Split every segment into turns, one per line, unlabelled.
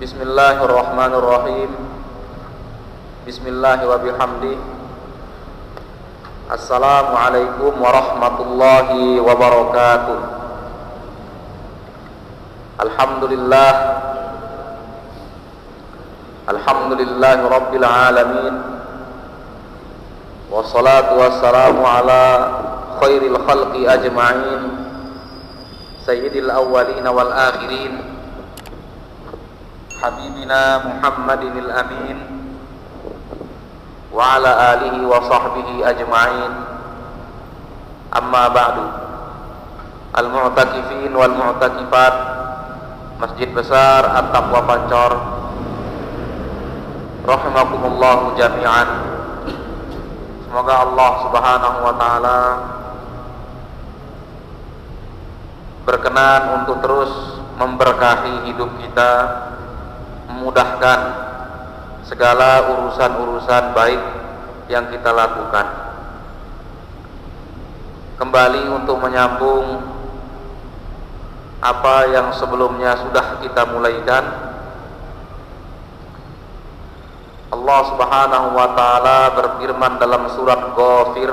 Bismillahirrahmanirrahim. Bismillahi wa bihamdi. Assalamualaikum warahmatullahi wabarakatuh. Alhamdulillah. Alhamdulillahi rabbil alamin. Wassalatu wassalamu ala khairil khalqi ajma'in, sayyidil awwalin wal akhirin, habibina Muhammadinil amin, wa ala alihi wa sahbihi ajma'in. Amma ba'du. Al-mu'takifin wal mu'takifat Masjid Besar At-Taqwa Pancor, rahimakumullahu jami'an. Semoga Allah Subhanahu wa taala berkenan untuk terus memberkahi hidup kita, memudahkan segala urusan-urusan baik yang kita lakukan. Kembali untuk menyambung apa yang sebelumnya sudah kita mulaikan. Allah Subhanahu wa taala berfirman dalam surat Ghafir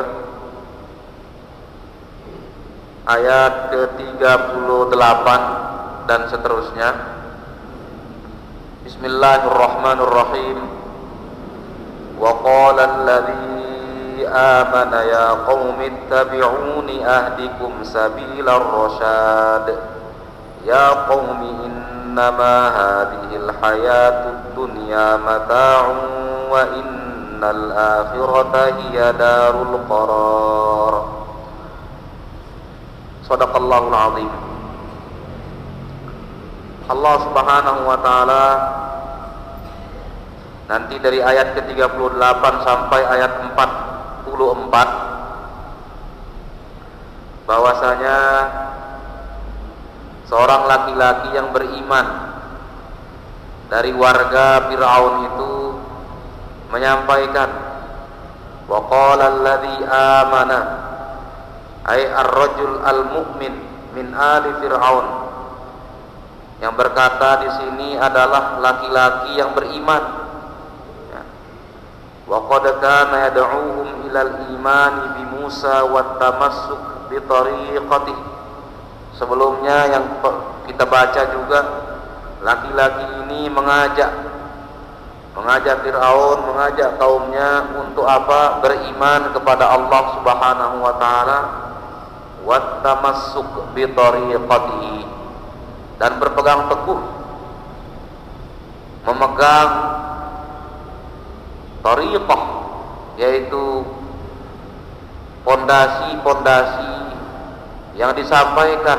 ayat ke-38 dan seterusnya. Bismillahirrahmanirrahim. Wa qala alladhi amana ya qaumi ittabi'uni ahdikum sabilar rasyad. Ya qaumi innama hadhil hayatud dunya mata'un wa innal akhirata hiya darul qarar. Shadaqallahul azim. Allah Subhanahu wa taala nanti dari ayat ke-38 sampai ayat 44 bahwasanya seorang laki-laki yang beriman dari warga Fir'aun itu menyampaikan, wa qala alladhi amana, ay ar-rajul al-mu'min min ali Fir'aun. Yang berkata di sini adalah laki-laki yang beriman. Wa qad kana yad'uhum ilal imani bi Musa wa tamassuk bi tariqatihi. Sebelumnya yang kita baca juga, laki-laki ini mengajak Fir'aun, mengajak kaumnya untuk apa? Beriman kepada Allah Subhanahu wa taala, wa tamassuk bi tariqatihi, dan berpegang teguh, memegang tariqah, yaitu pondasi-pondasi yang disampaikan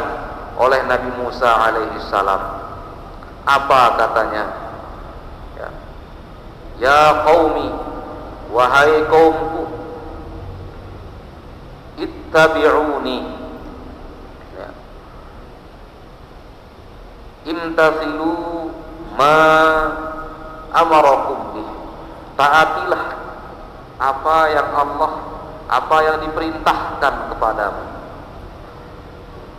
oleh Nabi Musa alaihi salam. Apa katanya? Ya qaumi, wahai kaumku, ittabi'uni, imtathilu ma amarakum bih, taatilah apa yang diperintahkan kepadamu.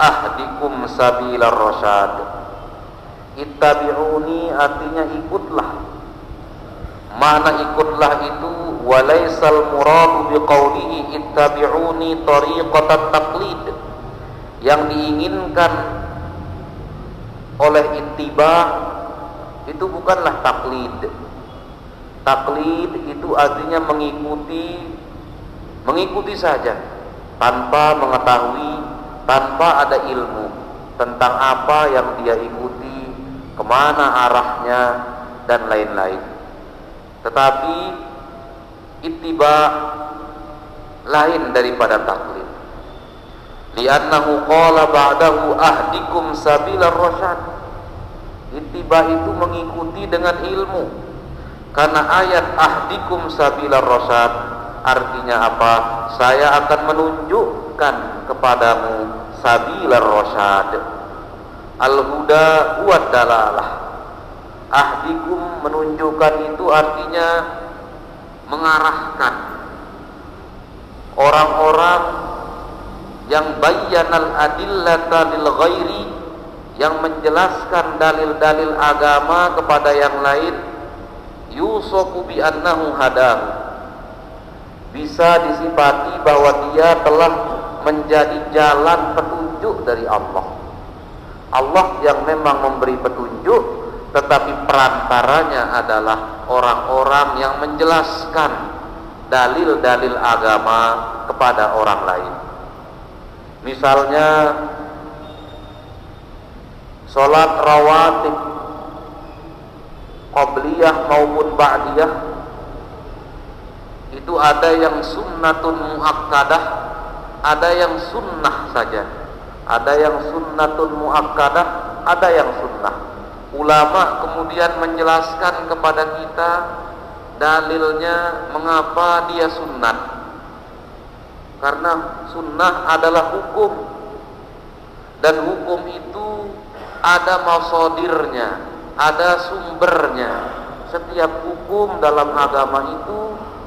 Ahdikum sabilar rasyad. Ittabi'uni artinya ikutlah. Mana ikutlah itu? Walaisal muradu biqaulihi ittabi'uni tariqatat taqlid. Yang diinginkan oleh ittiba itu bukanlah taklid. Taklid itu artinya mengikuti saja tanpa mengetahui, tanpa ada ilmu tentang apa yang dia ikuti, kemana arahnya dan lain-lain. Tetapi ittiba lain daripada taklid. Li'annahu qala ba'dahu ahdikum sabilar rasyad. Ittiba itu mengikuti dengan ilmu. Karena ayat ahdikum sabilar rasyad artinya apa? Saya akan menunjukkan kepadamu sabilar rasyad. Al-huda huwad dalalah. Ahdikum menunjukkan itu artinya mengarahkan orang-orang yang bayyanal adillata lil ghairi yang menjelaskan dalil-dalil agama kepada yang lain, yusofu bi annahu hadahu, bisa disifati bahwa dia telah menjadi jalan petunjuk dari Allah. Allah yang memang memberi petunjuk, tetapi perantaranya adalah orang-orang yang menjelaskan dalil-dalil agama kepada orang lain. Misalnya sholat rawatib qabliyah maupun ba'diyah, itu ada yang sunnatun muakkadah, ada yang sunnah saja, ada yang sunnatun muakkadah, ada yang sunnah. Ulama kemudian menjelaskan kepada kita dalilnya mengapa dia sunnat, karena sunnah adalah hukum, dan hukum itu ada masodirnya, ada sumbernya. Setiap hukum dalam agama itu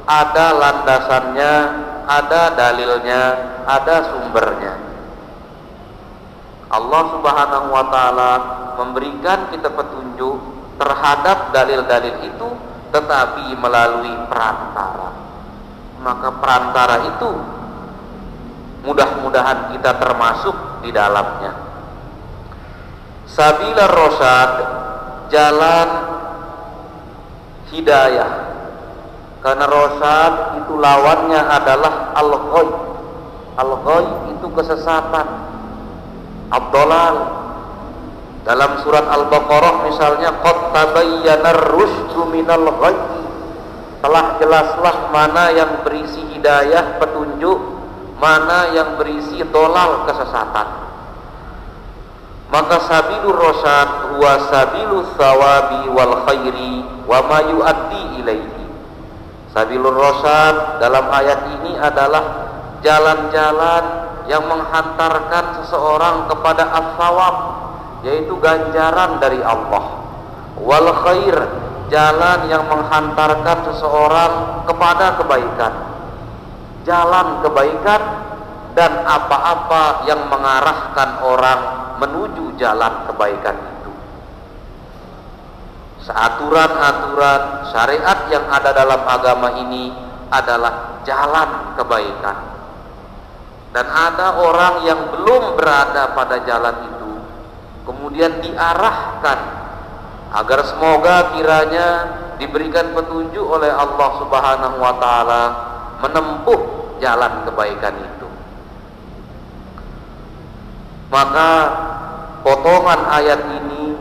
ada landasannya, ada dalilnya, ada sumbernya. Allah Subhanahu wa ta'ala memberikan kita petunjuk terhadap dalil-dalil itu, tetapi melalui perantara. Maka perantara itu mudah-mudahan kita termasuk di dalamnya. Sabilar Rasyad, jalan hidayah. Karena Rasyad itu lawannya adalah al-ghay. Al-ghay itu kesesatan, ad-dhalal. Dalam surat Al-Baqarah misalnya, qad tabayyana ar-rusydu minal ghayy, telah jelaslah mana yang berisi hidayah petunjuk, mana yang berisi dhalal kesesatan. Maka sabilur rasyad huwa sabilus sawabi wal khairi wa ma yuaddi ilaihi. Sabilur rasyad dalam ayat ini adalah jalan-jalan yang menghantarkan seseorang kepada as-sawab, yaitu ganjaran dari Allah. Wal khair, jalan yang menghantarkan seseorang kepada kebaikan, jalan kebaikan, dan apa-apa yang mengarahkan orang menuju jalan kebaikan itu. Aturan-aturan syariat yang ada dalam agama ini adalah jalan kebaikan. Dan ada orang yang belum berada pada jalan itu, kemudian diarahkan agar semoga kiranya diberikan petunjuk oleh Allah Subhanahu wa ta'ala menempuh jalan kebaikan itu. Maka potongan ayat ini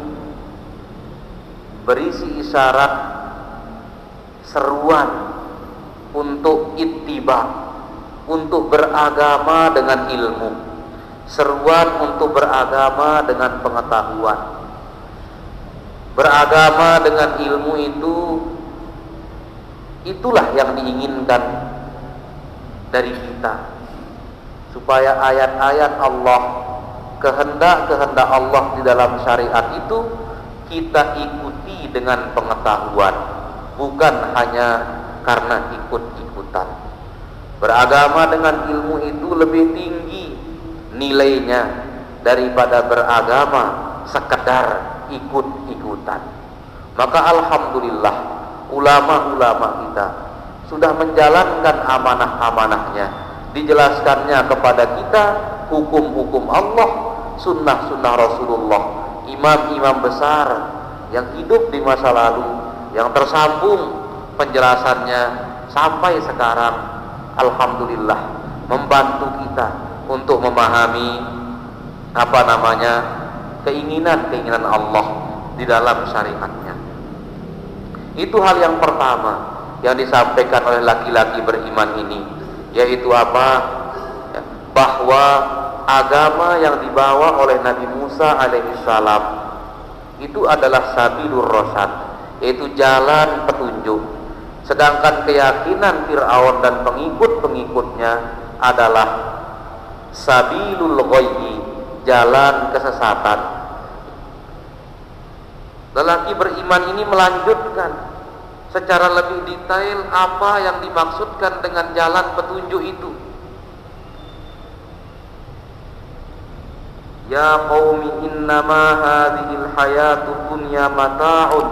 berisi isyarat seruan untuk ittiba, untuk beragama dengan ilmu, seruan untuk beragama dengan pengetahuan. Beragama dengan ilmu itu, itulah yang diinginkan dari kita, supaya ayat-ayat Allah, kehendak-kehendak Allah di dalam syariat itu kita ikuti dengan pengetahuan, bukan hanya karena ikut-ikutan. Beragama dengan ilmu itu lebih tinggi nilainya daripada beragama sekedar ikut-ikutan. Maka alhamdulillah ulama-ulama kita sudah menjalankan amanah-amanahnya, dijelaskannya kepada kita hukum-hukum Allah, sunnah-sunnah Rasulullah, imam-imam besar yang hidup di masa lalu, yang tersambung penjelasannya sampai sekarang. Alhamdulillah membantu kita untuk memahami keinginan-keinginan Allah di dalam syariatnya. Itu hal yang pertama yang disampaikan oleh laki-laki beriman ini, yaitu apa? Bahwa agama yang dibawa oleh Nabi Musa alaihissalam itu adalah sabilur rasyad, yaitu jalan petunjuk. Sedangkan keyakinan Fir'aun dan pengikut-pengikutnya adalah sabilul ghayyi, jalan kesesatan. Lelaki beriman ini melanjutkan secara lebih detail apa yang dimaksudkan dengan jalan petunjuk itu, ya qaumi innama hadhil hayatud dunya mata'un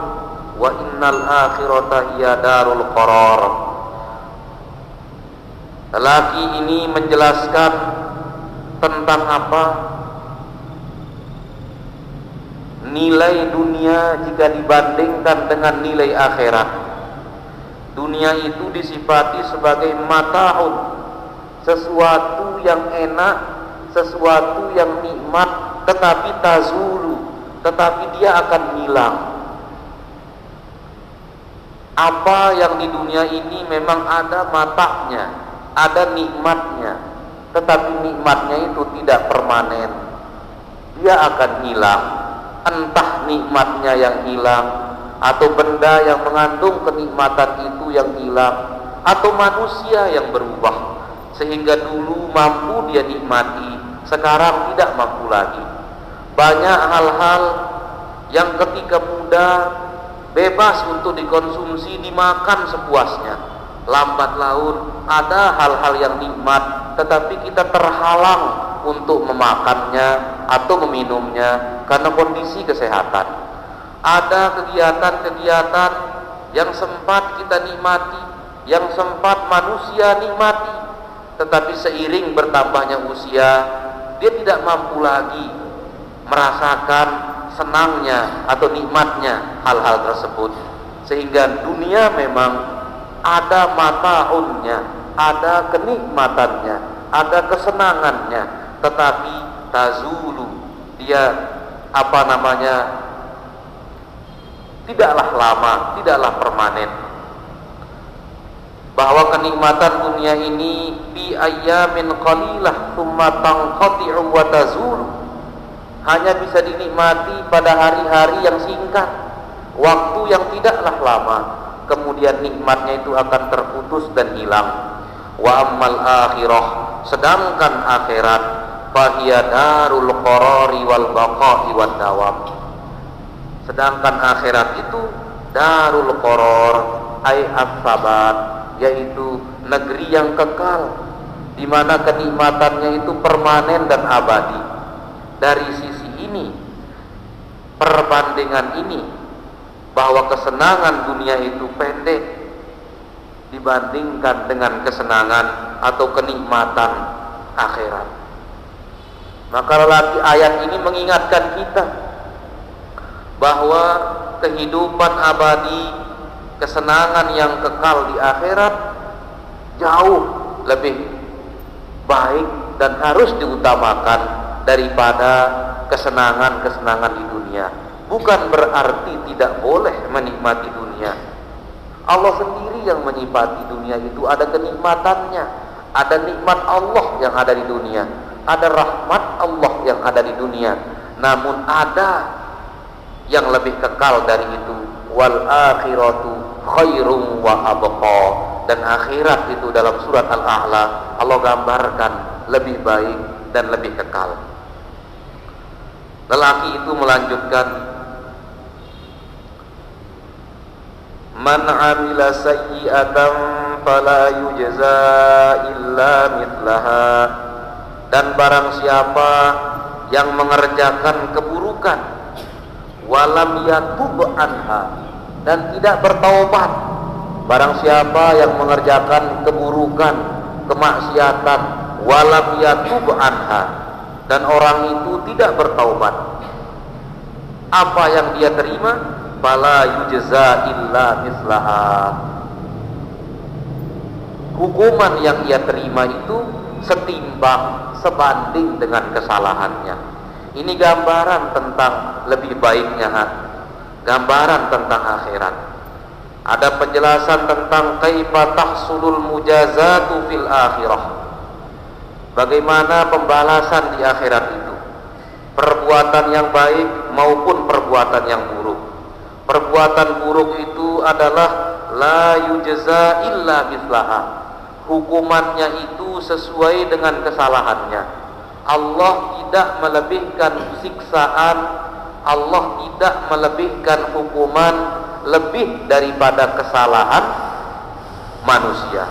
wa innal akhirata hiya darul qarar. Lelaki ini menjelaskan tentang apa? Nilai dunia jika dibandingkan dengan nilai akhirat. Dunia itu disifati sebagai mata'un, sesuatu yang enak, sesuatu yang nikmat, tetapi tazulu, tetapi dia akan hilang. Apa yang di dunia ini memang ada matanya, ada nikmatnya, tetapi nikmatnya itu tidak permanen, dia akan hilang. Entah nikmatnya yang hilang, atau benda yang mengandung kenikmatan itu yang hilang, atau manusia yang berubah sehingga dulu mampu dia nikmati, sekarang tidak mampu lagi. Banyak hal-hal yang ketika muda bebas untuk dikonsumsi, dimakan sepuasnya. Lambat laun ada hal-hal yang nikmat, tetapi kita terhalang untuk memakannya atau meminumnya karena kondisi kesehatan. Ada kegiatan-kegiatan yang sempat kita nikmati, yang sempat manusia nikmati, tetapi seiring bertambahnya usia, dia tidak mampu lagi merasakan senangnya atau nikmatnya hal-hal tersebut. Sehingga dunia memang ada mata'unnya, ada kenikmatannya, ada kesenangannya, tetapi tazulu, dia tidaklah lama, tidaklah permanen. Bahwa kenikmatan dunia ini bi ayyamin qalilah tsumma tanqati'u wa tazulu, hanya bisa dinikmati pada hari-hari yang singkat, waktu yang tidaklah lama, kemudian nikmatnya itu akan terputus dan hilang. Wa ammal akhirah, sedangkan akhirat, fahiya darul qarari wal baqa'i wad dawam. Sedangkan akhirat itu darul qarar, ay as-sabat, yaitu negeri yang kekal, di mana kenikmatannya itu permanen dan abadi. Dari sisi ini, perbandingan ini, bahwa kesenangan dunia itu pendek dibandingkan dengan kesenangan atau kenikmatan akhirat. Maka lelaki ayat ini mengingatkan kita bahwa kehidupan abadi, kesenangan yang kekal di akhirat jauh lebih baik dan harus diutamakan daripada kesenangan-kesenangan di dunia. Bukan berarti tidak boleh menikmati dunia. Allah sendiri yang menyifati dunia itu ada kenikmatannya, ada nikmat Allah yang ada di dunia, ada rahmat Allah yang ada di dunia. Namun ada yang lebih kekal dari itu. Wal akhiratu khairum wa abqa, dan akhirat itu dalam surat Al-A'la Allah gambarkan lebih baik dan lebih kekal. Lelaki itu melanjutkan, man amila sayyi'atan fala yujza illa mithlaha, dan barang siapa yang mengerjakan keburukan walam yatub anha, dan tidak bertaubat. Barang siapa yang mengerjakan keburukan, kemaksiatan, walam yatub anha, dan orang itu tidak bertaubat, apa yang dia terima? Fala yujza illa mislaha, hukuman yang ia terima itu setimbang, sebanding dengan kesalahannya. Ini gambaran tentang lebih baiknya hati, gambaran tentang akhirat. Ada penjelasan tentang kaifa tahsulul mujazatu fil akhirah, bagaimana pembalasan di akhirat itu, perbuatan yang baik maupun perbuatan yang buruk. Perbuatan buruk itu adalah la yujza illa mislaha, hukumannya itu sesuai dengan kesalahannya. Allah tidak melebihkan siksaan, Allah tidak melebihkan hukuman lebih daripada kesalahan manusia.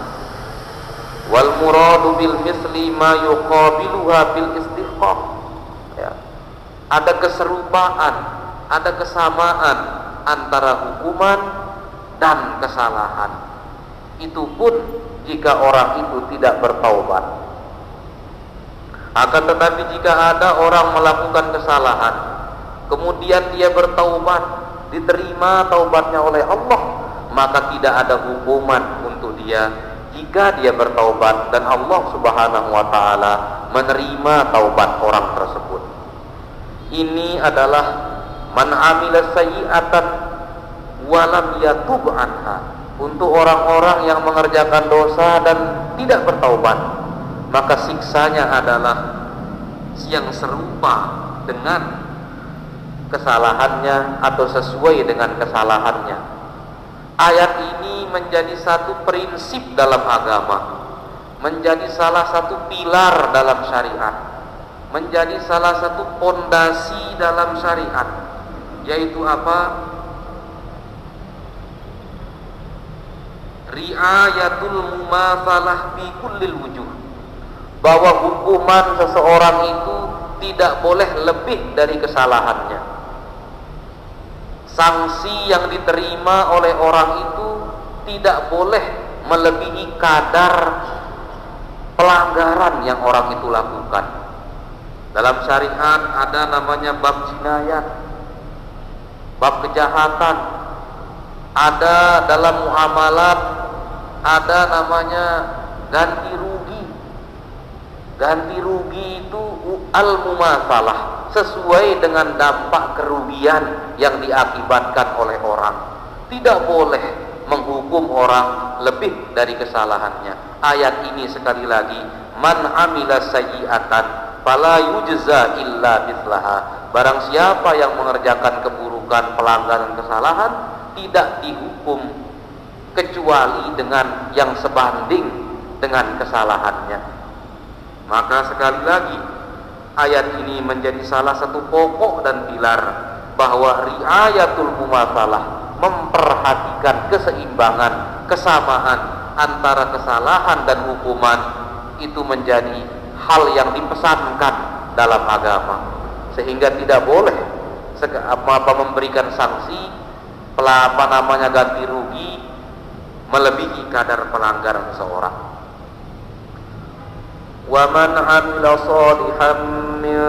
Wal muradu bil misli ma yuqabiluha bil istihqaq, ya. ada keserupaan, ada kesamaan antara hukuman dan kesalahan. Itu pun jika orang itu tidak bertaubat. Akan tetapi jika ada orang melakukan kesalahan, kemudian dia bertaubat, diterima taubatnya oleh Allah, maka tidak ada hukuman untuk dia jika dia bertaubat dan Allah Subhanahu wa taala menerima taubat orang tersebut. Ini adalah man amila sayyi'atan wa lam yatub anha, untuk orang-orang yang mengerjakan dosa dan tidak bertaubat, maka siksanya adalah yang serupa dengan kesalahannya atau sesuai dengan kesalahannya. Ayat ini menjadi satu prinsip dalam agama, menjadi salah satu pilar dalam syariat, menjadi salah satu pondasi dalam syariat, yaitu apa? Ri'ayatul mumatsalah bi kullil wujuh, bahwa hukuman seseorang itu tidak boleh lebih dari kesalahannya. Sanksi yang diterima oleh orang itu tidak boleh melebihi kadar pelanggaran yang orang itu lakukan. Dalam syariat ada namanya bab jinayat, bab kejahatan. Ada dalam muamalat ada namanya ganti rugi. Ganti rugi itu al-mumatsalah, sesuai dengan dampak kerugian yang diakibatkan oleh orang. Tidak boleh menghukum orang lebih dari kesalahannya. Ayat ini sekali lagi, man amila sayyi'atan fala yujza illa mithlaha, barang siapa yang mengerjakan keburukan, pelanggaran, kesalahan, tidak dihukum kecuali dengan yang sebanding dengan kesalahannya. Maka sekali lagi ayat ini menjadi salah satu pokok dan pilar bahwa riayatul mumatsalah, memperhatikan keseimbangan, kesamaan antara kesalahan dan hukuman, itu menjadi hal yang dipesankan dalam agama, sehingga tidak boleh memberikan sanksi ganti rugi melebihi kadar pelanggaran seseorang. Wa man 'amila shalihan min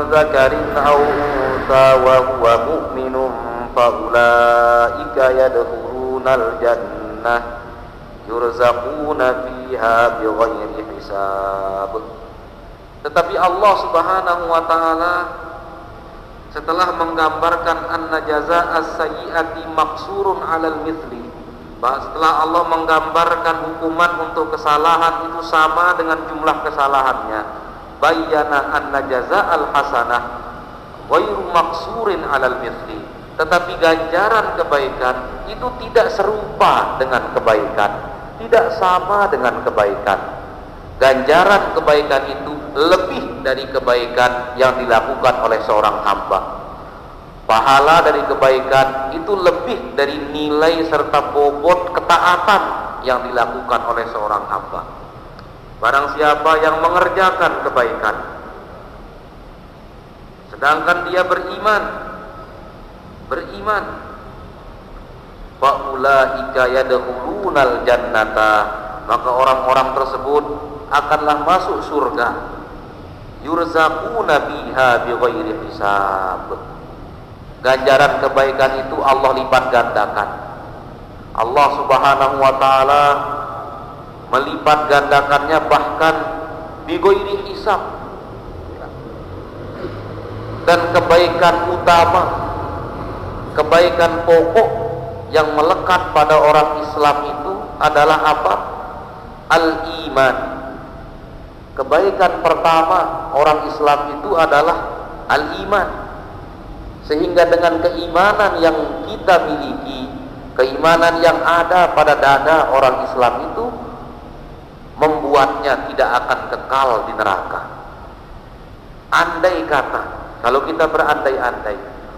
dzakarin aw untha wa huwa mu'minun fa ulaika yadkhulunal jannah yurzaquna fiha bighairi hisab. Tetapi Allah Subhanahu wa taala setelah menggambarkan anna jazaa'as sayyi'ati maqsurun 'alal mithli, setelah Allah menggambarkan hukuman untuk kesalahan itu sama dengan jumlah kesalahannya, bayyana anna jazaa'al hasanah ghairu maqsurin 'alal mithli, tetapi ganjaran kebaikan itu tidak serupa dengan kebaikan, tidak sama dengan kebaikan. Ganjaran kebaikan itu lebih dari kebaikan yang dilakukan oleh seorang hamba. Pahala dari kebaikan itu lebih dari nilai serta bobot ketaatan yang dilakukan oleh seorang hamba. Barang siapa yang mengerjakan kebaikan sedangkan dia beriman, fa ulaika yadkhulunal jannata, maka orang-orang tersebut akanlah masuk surga, yurzaquna biha bighairi hisab. Ganjaran kebaikan itu Allah lipat gandakan. Allah Subhanahu wa taala melipat gandakannya bahkan bighairi hisab. Dan kebaikan utama, kebaikan pokok yang melekat pada orang Islam itu adalah apa? Al-iman. Kebaikan pertama orang Islam itu adalah al-iman. Sehingga dengan keimanan yang kita miliki, keimanan yang ada pada dada orang Islam itu membuatnya tidak akan kekal di neraka. Andai kata, kalau kita berandai-andai,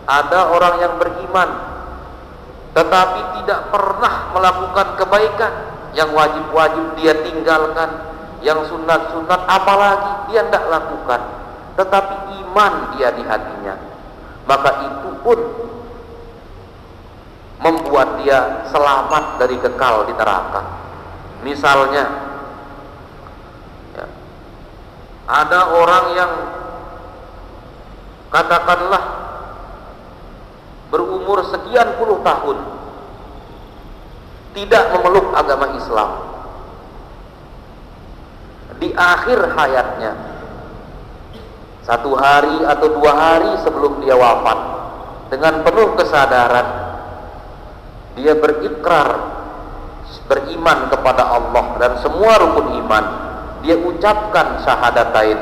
ada orang yang beriman tetapi tidak pernah melakukan kebaikan, yang wajib-wajib dia tinggalkan, yang sunat-sunat apalagi dia tidak lakukan, tetapi iman dia di hatinya, maka itu pun membuat dia selamat dari kekal di neraka. Misalnya, ya, ada orang yang katakanlah berumur sekian puluh tahun tidak memeluk agama Islam. Di akhir hayatnya, 1 hari atau 2 hari sebelum dia wafat, dengan penuh kesadaran dia berikrar beriman kepada Allah dan semua rukun iman, dia ucapkan syahadatain.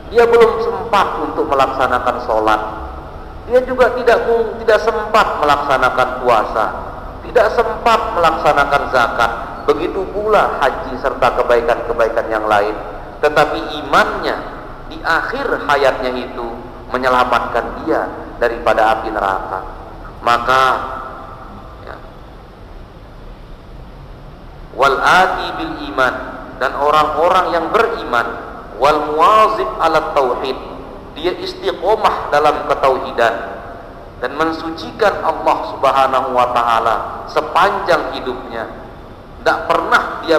Dia belum sempat untuk melaksanakan sholat, dia juga tidak sempat melaksanakan puasa, tidak sempat melaksanakan zakat, begitu pula haji serta kebaikan-kebaikan yang lain. Tetapi imannya di akhir hayatnya itu menyelamatkan dia daripada api neraka. Maka ya, wal ati bil iman, dan orang-orang yang beriman, wal muwazib ala tauhid, dia istiqomah dalam ketauhidan dan mensucikan Allah Subhanahu wa taala sepanjang hidupnya. Tidak pernah dia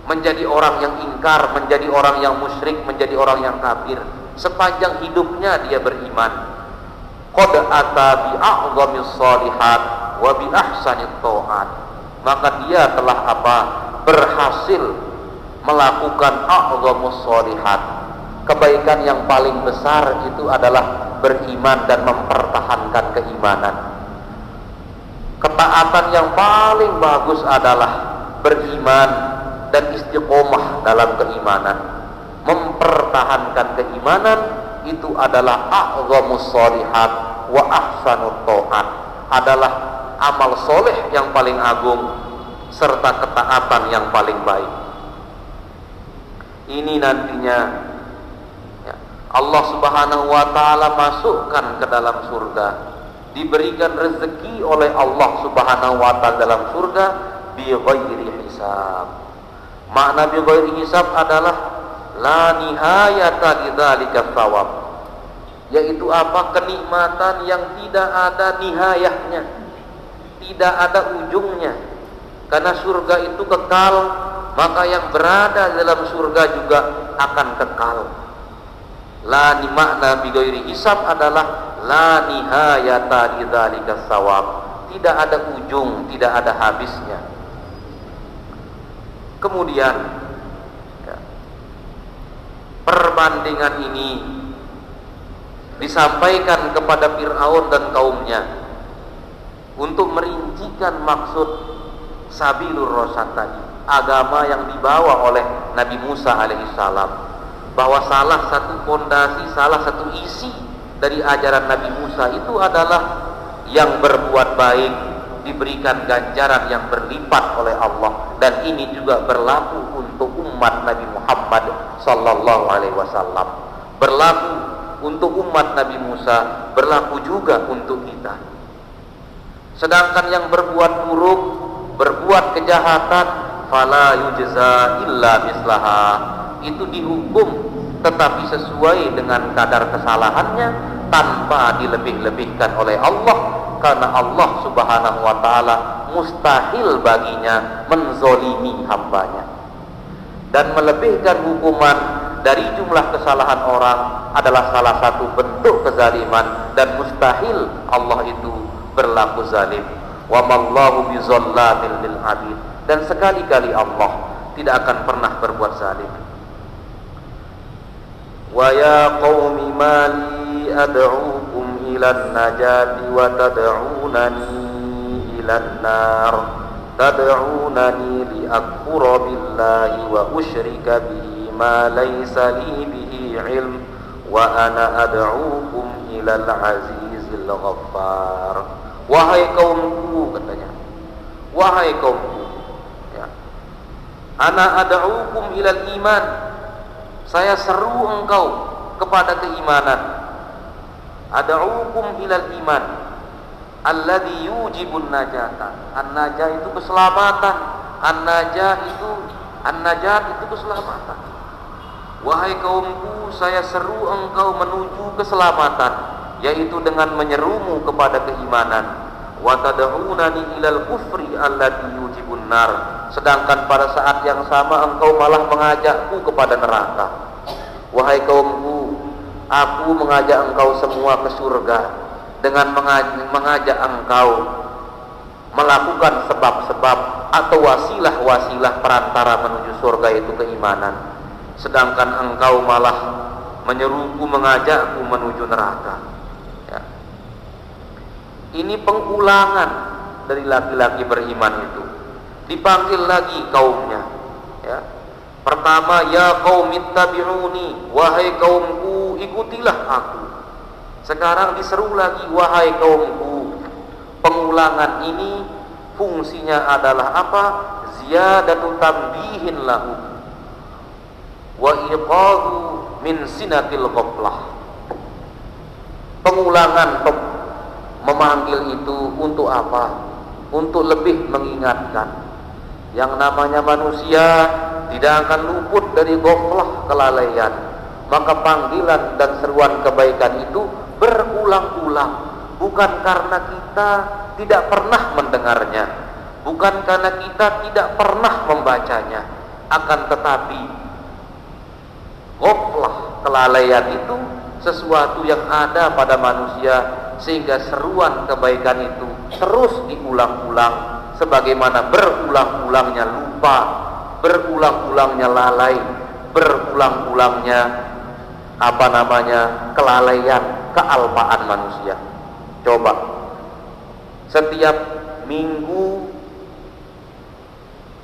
menjadi orang yang ingkar, menjadi orang yang musyrik, menjadi orang yang kafir. Sepanjang hidupnya dia beriman. Qad ata bi a'dhamis shalihat wa bi ahsanit ta'at. Maka dia telah berhasil melakukan a'dhamus shalihat. Kebaikan yang paling besar itu adalah beriman dan mempertahankan keimanan. Ketaatan yang paling bagus adalah beriman dan istiqomah dalam keimanan. Mempertahankan keimanan itu adalah a'dhamus shalihat wa ahsanut ta'at, adalah amal soleh yang paling agung serta ketaatan yang paling baik. Ini nantinya ya, Allah Subhanahu wa taala masukkan ke dalam surga, diberikan rezeki oleh Allah Subhanahu wa taala dalam surga bi ghairi hisab. Makna bi ghairi hisab adalah la nihayata lidzalika thawab, yaitu kenikmatan yang tidak ada nihayahnya, tidak ada ujungnya. Karena surga itu kekal, maka yang berada dalam surga juga akan kekal. Makna bi ghairi hisab adalah la nihayata lidzalika thawab, tidak ada ujung, tidak ada habisnya. Kemudian ya, perbandingan ini disampaikan kepada Fir'aun dan kaumnya untuk merincikan maksud sabilur rasyad tadi, agama yang dibawa oleh Nabi Musa alaihissalam, bahwa salah satu fondasi, salah satu isi dari ajaran Nabi Musa itu adalah yang berbuat baik diberikan ganjaran yang berlipat oleh Allah, dan ini juga berlaku untuk umat Nabi Muhammad sallallahu alaihi wasallam, berlaku untuk umat Nabi Musa, berlaku juga untuk kita. Sedangkan yang berbuat buruk, berbuat kejahatan, fala yujza illa mislaha, itu dihukum tetapi sesuai dengan kadar kesalahannya, tanpa dilebih-lebihkan oleh Allah. Karena Allah Subhanahu wa ta'ala mustahil baginya menzolimi hambanya. Dan melebihkan hukuman dari jumlah kesalahan orang adalah salah satu bentuk kezaliman, dan mustahil Allah itu berlaku zalim. Wa mallahu bizallamin lil abid, dan sekali-kali Allah tidak akan pernah berbuat zalim. Wa ya qaumi mali ad'ukum ilan najati wa tad'unani ilan nar tad'unani li akfura billahi wa usyrika bihi ma laysa li bihi ilm wa ana ad'ukum ilal azizil ghaffar. Wahai kaumku, katanya, wahai kaumku ya, ana ad'ukum ilal iman, saya seru engkau kepada keimanan. Ad'ukum ilal iman alladhi yujibun najata. An-najah itu keselamatan, an-najat itu keselamatan. Wahai kaumku, saya seru engkau menuju keselamatan, yaitu dengan menyerumu kepada keimanan. Wa tad'unani ilal kufri alladhi yujibun nar, sedangkan pada saat yang sama engkau malah mengajakku kepada neraka. Wahai kaumku, aku mengajak engkau semua ke surga dengan mengajak engkau melakukan sebab-sebab atau wasilah-wasilah perantara menuju surga, itu keimanan, sedangkan engkau malah menyeruku, mengajakku menuju neraka. Ya. Ini pengulangan dari laki-laki beriman itu. Dipanggil lagi kaumnya. Ya. Pertama, ya qaumittabi'uni, wahai kaumku ikutilah aku. Sekarang diseru lagi, wahai kaumku. Pengulangan ini fungsinya adalah apa? Ziyadatu tambihin lahu wa iqadhu min sinatil ghaflah. Pengulangan memanggil itu untuk apa? Untuk lebih mengingatkan. Yang namanya manusia tidak akan luput dari ghaflah, kelalaian. Maka panggilan dan seruan kebaikan itu berulang-ulang, bukan karena kita tidak pernah mendengarnya, bukan karena kita tidak pernah membacanya, akan tetapi ghaflah, kelalaian itu sesuatu yang ada pada manusia, sehingga seruan kebaikan itu terus diulang-ulang, sebagaimana berulang-ulangnya lupa, berulang-ulangnya lalai, berulang-ulangnya kelalaian, kealpaan manusia. Coba setiap minggu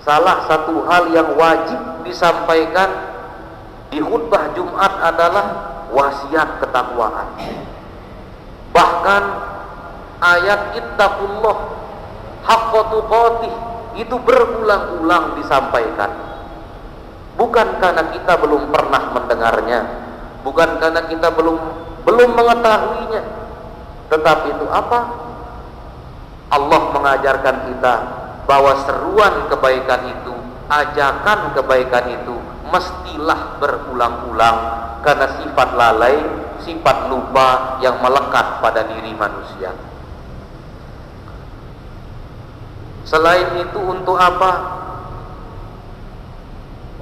salah satu hal yang wajib disampaikan di khutbah Jumat adalah wasiat ketakwaan. Bahkan ayat ittaqullah haqqa tuqatih itu berulang-ulang disampaikan. Bukan karena kita belum pernah mendengarnya, bukan karena kita belum mengetahuinya, tetapi itu apa? Allah mengajarkan kita bahwa seruan kebaikan itu, ajakan kebaikan itu mestilah berulang-ulang, karena sifat lalai, sifat lupa yang melekat pada diri manusia. Selain itu untuk apa?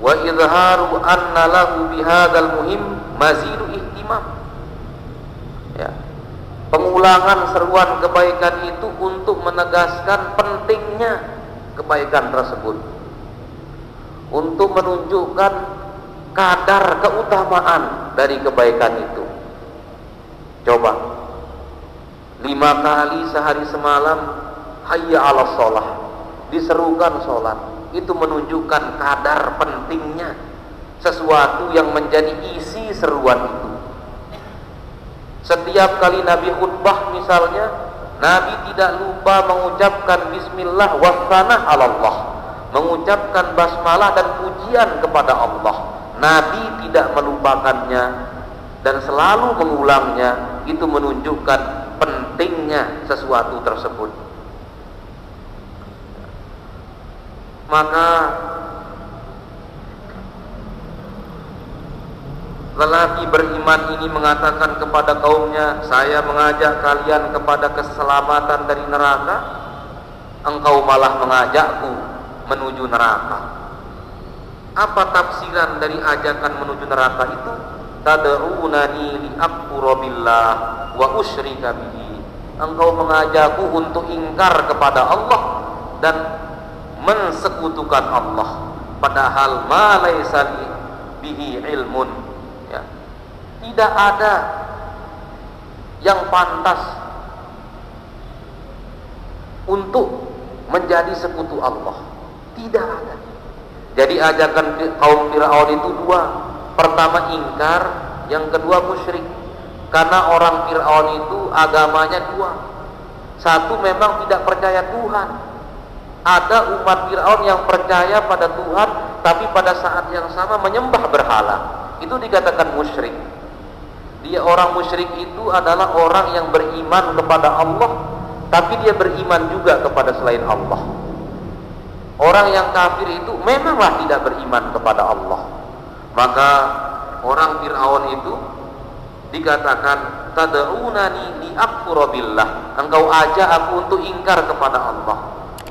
Wa izharu anna lahu bihadzal muhim mazidu ihtimam. Ya. Pengulangan seruan kebaikan itu untuk menegaskan pentingnya kebaikan tersebut, untuk menunjukkan kadar keutamaan dari kebaikan itu. Coba 5 kali sehari semalam hayya 'alas shalah, diserukan sholat, itu menunjukkan kadar pentingnya sesuatu yang menjadi isi seruan itu. Setiap kali Nabi khutbah misalnya, Nabi tidak lupa mengucapkan bismillah wassanah 'alallah, mengucapkan basmalah dan pujian kepada Allah. Nabi tidak melupakannya dan selalu mengulangnya. Itu menunjukkan pentingnya sesuatu tersebut. Maka lelaki beriman ini mengatakan kepada kaumnya, saya mengajak kalian kepada keselamatan dari neraka, engkau malah mengajakku menuju neraka. Apa tafsiran dari ajakan menuju neraka itu? Tad'unani li'akfura billah wa usyrika bihi. Engkau mengajakku untuk ingkar kepada Allah dan mensekutukan Allah, padahal ma laisa bihi ilmun. Ya. Tidak ada yang pantas untuk menjadi sekutu Allah. Tidak ada. Jadi ajakan kaum Fir'aun itu dua. Pertama ingkar, yang kedua musyrik. Karena orang Fir'aun itu agamanya dua. Satu memang tidak percaya Tuhan. Ada umat Fir'aun yang percaya pada Tuhan, tapi pada saat yang sama menyembah berhala. Itu dikatakan musyrik. Dia orang musyrik itu adalah orang yang beriman kepada Allah, tapi dia beriman juga kepada selain Allah. Orang yang kafir itu memanglah tidak beriman kepada Allah. Maka orang Fir'aun itu dikatakan tad'unani liakfura billah, engkau ajak aku untuk ingkar kepada Allah,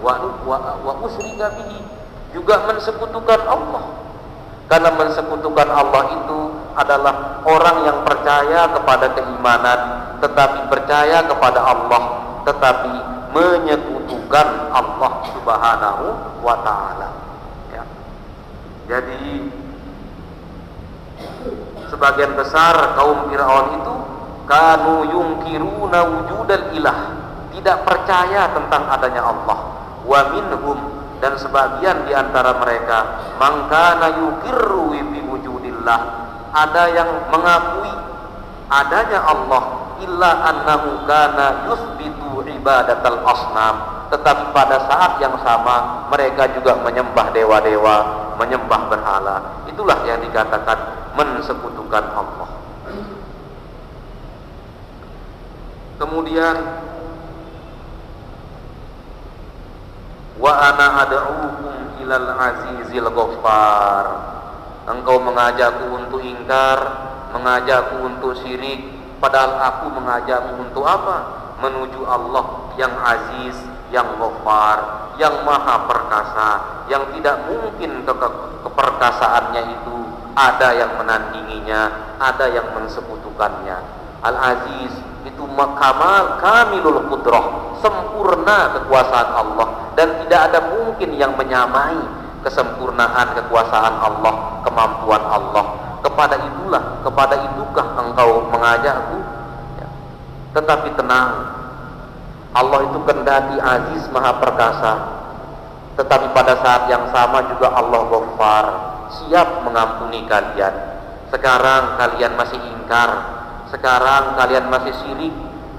wa usyrika bihi, juga mensekutukan Allah. Karena mensekutukan Allah itu adalah orang yang percaya kepada keimanan, tetapi percaya kepada Allah, tetapi menyekutukan Allah Subhanahu wa ta'ala, ya. Jadi sebagian besar kaum Fir'aun itu kanu yungkiruna wujudal ilah, tidak percaya tentang adanya Allah. Wa minhum, dan sebagian di antara mereka, mangkana yukirru bi wujudillah, ada yang mengakui adanya Allah, illa annahu kana yusbitu ibadatal asnam, tetapi pada saat yang sama mereka juga menyembah dewa-dewa, menyembah berhala. Itulah yang dikatakan mensekutukan Allah. Kemudian wa ana ad'ukum ilal azizil ghaffar, engkau mengajakku untuk ingkar, mengajakku untuk syirik, padahal aku mengajakmu untuk apa? Menuju Allah yang aziz, yang ghaffar, yang maha perkasa, yang tidak mungkin keperkasaannya itu ada yang menandinginya, ada yang mensekutukannya. Al-Aziz itu kamal kamilul qudrah, sempurna kekuasaan Allah, dan tidak ada mungkin yang menyamai kesempurnaan kekuasaan Allah, kemampuan Allah. Kepada itukah engkau mengajakku, ya. Tetapi tenang, Allah itu kendati aziz maha perkasa, tetapi pada saat yang sama juga Allah Ghaffar, siap mengampuni kalian. Sekarang kalian masih ingkar, sekarang kalian masih syirik,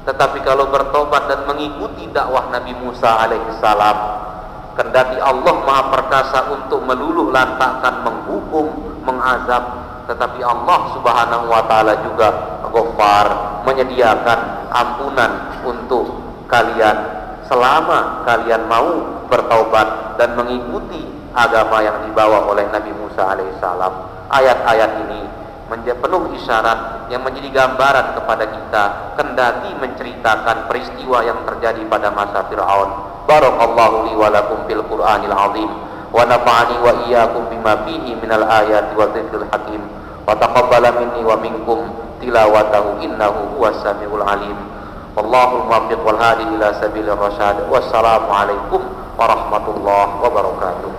tetapi kalau bertobat dan mengikuti dakwah Nabi Musa alaihissalam, kendati Allah maha perkasa untuk meluluh lantakkan, menghukum, mengazab, tetapi Allah Subhanahu wa ta'ala juga Ghaffar, menyediakan ampunan untuk kalian selama kalian mau bertaubat dan mengikuti agama yang dibawa oleh Nabi Musa alaihissalam. Ayat-ayat ini penuh isyarat yang menjadi gambaran kepada kita, kendati menceritakan peristiwa yang terjadi pada masa Fir'aun. Barakallahu li wa lakum fil Qur'anil azim, wa nafa'ani wa iyyakum bima fihi minal ayati wa dzikril hakim, wa taqabbala minni wa minkum tilawatahu innahu huwas samiul alim. Wallahul muwaffiq wal hadi ila sabilir rasyad. Wassalamu alaikum warahmatullahi wabarakatuh.